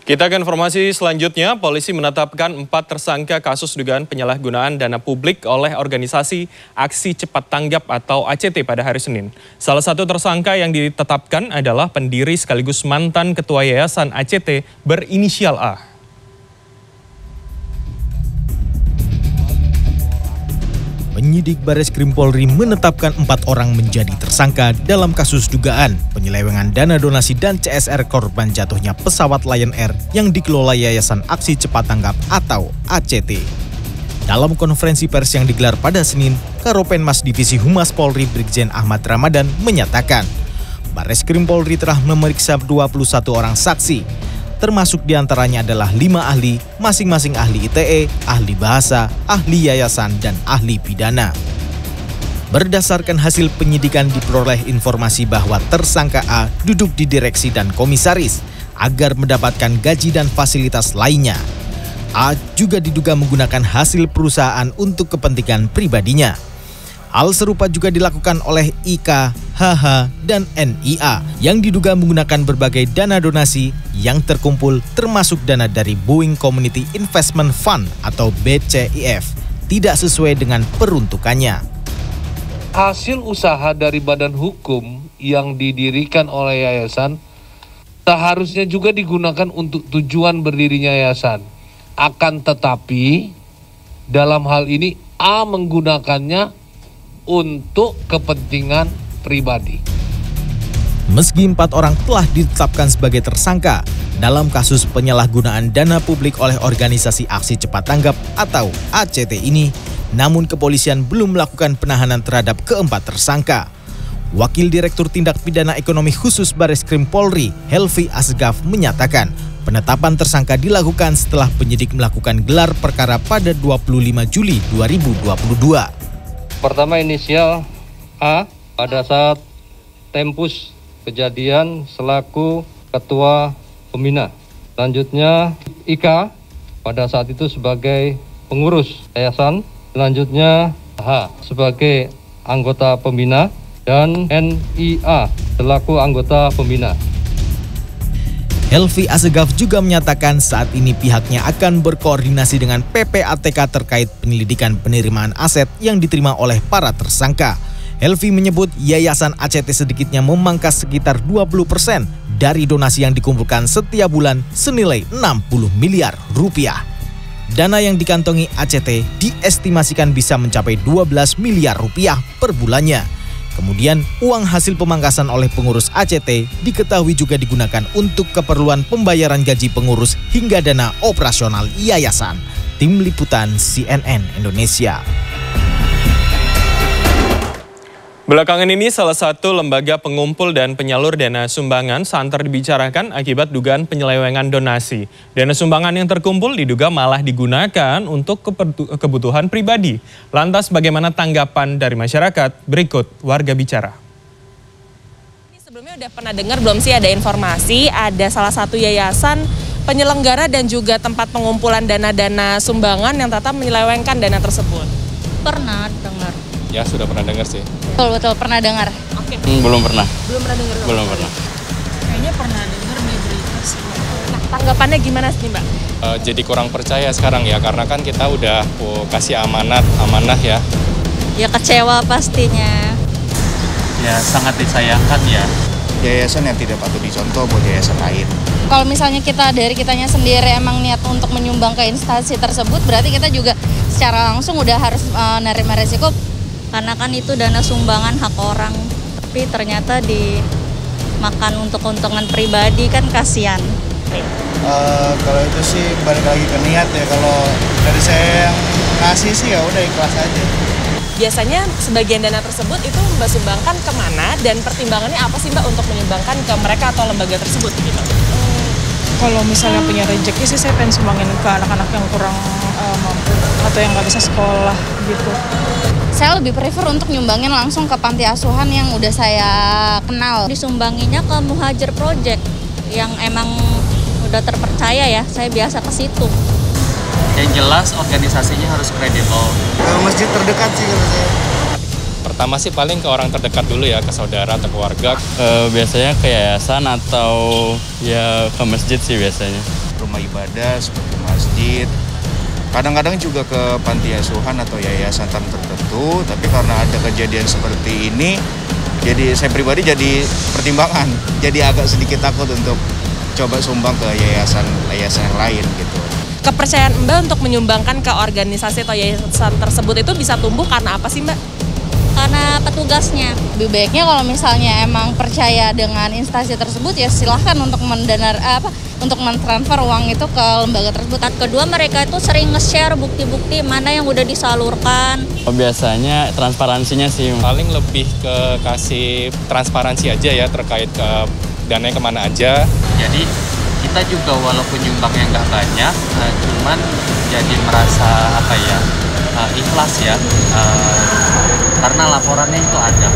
Kita ke informasi selanjutnya, polisi menetapkan 4 tersangka kasus dugaan penyalahgunaan dana publik oleh organisasi Aksi Cepat Tanggap atau ACT pada hari Senin. Salah satu tersangka yang ditetapkan adalah pendiri sekaligus mantan ketua Yayasan ACT berinisial A. Penyidik Bareskrim Polri menetapkan 4 orang menjadi tersangka dalam kasus dugaan penyelewengan dana donasi dan CSR korban jatuhnya pesawat Lion Air yang dikelola Yayasan Aksi Cepat Tanggap atau ACT. Dalam konferensi pers yang digelar pada Senin, Karopenmas Divisi Humas Polri Brigjen Ahmad Ramadan menyatakan Bareskrim Polri telah memeriksa 21 orang saksi, termasuk diantaranya adalah 5 ahli, masing-masing ahli ITE, ahli bahasa, ahli yayasan, dan ahli pidana. Berdasarkan hasil penyidikan diperoleh informasi bahwa tersangka A duduk di direksi dan komisaris agar mendapatkan gaji dan fasilitas lainnya. A juga diduga menggunakan hasil perusahaan untuk kepentingan pribadinya. Hal serupa juga dilakukan oleh IK, HH, dan NIA yang diduga menggunakan berbagai dana donasi yang terkumpul termasuk dana dari Boeing Community Investment Fund atau BCIF tidak sesuai dengan peruntukannya. Hasil usaha dari badan hukum yang didirikan oleh yayasan seharusnya juga digunakan untuk tujuan berdirinya yayasan. Akan tetapi dalam hal ini A menggunakannya untuk kepentingan pribadi. Meski 4 orang telah ditetapkan sebagai tersangka dalam kasus penyalahgunaan dana publik oleh organisasi Aksi Cepat Tanggap atau ACT ini, namun kepolisian belum melakukan penahanan terhadap keempat tersangka. Wakil Direktur Tindak Pidana Ekonomi Khusus Bareskrim Polri, Helvi Asgaf, menyatakan penetapan tersangka dilakukan setelah penyidik melakukan gelar perkara pada 25 Juli 2022. Pertama inisial A pada saat tempus kejadian selaku ketua pembina. Selanjutnya IK pada saat itu sebagai pengurus yayasan. Selanjutnya H sebagai anggota pembina dan NIA selaku anggota pembina. Helvi Asgaf juga menyatakan saat ini pihaknya akan berkoordinasi dengan PPATK terkait penyelidikan penerimaan aset yang diterima oleh para tersangka. Helvi menyebut Yayasan ACT sedikitnya memangkas sekitar 20% dari donasi yang dikumpulkan setiap bulan senilai 60 miliar rupiah. Dana yang dikantongi ACT diestimasikan bisa mencapai 12 miliar rupiah per bulannya. Kemudian, uang hasil pemangkasan oleh pengurus ACT diketahui juga digunakan untuk keperluan pembayaran gaji pengurus hingga dana operasional yayasan. Tim Liputan CNN Indonesia. Belakangan ini salah satu lembaga pengumpul dan penyalur dana sumbangan santer dibicarakan akibat dugaan penyelewengan donasi. Dana sumbangan yang terkumpul diduga malah digunakan untuk kebutuhan pribadi. Lantas bagaimana tanggapan dari masyarakat? Berikut Warga Bicara. Sebelumnya udah pernah dengar belum sih ada informasi ada salah satu yayasan penyelenggara dan juga tempat pengumpulan dana-dana sumbangan yang tetap menyelewengkan dana tersebut? Pernah dengar. Ya, sudah pernah dengar sih. Betul pernah dengar. Oke. Belum pernah. Belum pernah dengar. Belum pernah. Kayaknya pernah dengar di berita sih. Nah, tanggapannya gimana sih, Mbak? Jadi kurang percaya sekarang ya, karena kan kita udah kasih amanah ya. Ya kecewa pastinya. Ya sangat disayangkan ya. Yayasan yang tidak patut dicontoh buat yayasan lain. Kalau misalnya kita dari kitanya sendiri emang niat untuk menyumbang ke instansi tersebut, berarti kita juga secara langsung udah harus menerima resiko. Karena kan itu dana sumbangan hak orang, tapi ternyata dimakan untuk keuntungan pribadi kan kasihan. Kalau itu sih balik lagi ke niat ya. Kalau dari saya yang ngasih sih ya udah ikhlas aja. Biasanya sebagian dana tersebut itu Mbak sumbangkan kemana dan pertimbangannya apa sih Mbak untuk menyumbangkan ke mereka atau lembaga tersebut gitu? Kalau misalnya punya rezeki sih saya pengen sumbangin ke anak-anak yang kurang mampu atau yang nggak bisa sekolah gitu. Saya lebih prefer untuk nyumbangin langsung ke panti asuhan yang udah saya kenal. Disumbanginya ke Muhajir Project yang emang udah terpercaya ya, saya biasa ke situ. Yang jelas organisasinya harus kredibel. Masjid terdekat sih kalau saya. Pertama sih paling ke orang terdekat dulu ya, ke saudara atau keluarga. Biasanya ke yayasan atau ya ke masjid sih biasanya. Rumah ibadah seperti masjid. Kadang-kadang juga ke panti asuhan atau yayasan tertentu, tapi karena ada kejadian seperti ini, jadi saya pribadi jadi pertimbangan, jadi agak sedikit takut untuk coba sumbang ke yayasan yang lain gitu. Kepercayaan Mbak untuk menyumbangkan ke organisasi atau yayasan tersebut itu bisa tumbuh karena apa sih Mbak? Karena petugasnya. Lebih baiknya kalau misalnya emang percaya dengan instansi tersebut ya silahkan untuk untuk mentransfer uang itu ke lembaga tersebut. Kedua, mereka itu sering nge-share bukti-bukti mana yang udah disalurkan. Biasanya transparansinya sih. Paling lebih ke kasih transparansi aja ya terkait ke dananya kemana aja. Jadi kita juga walaupun nyumbangnya nggak banyak, cuman jadi merasa ikhlas ya, karena laporannya itu ada.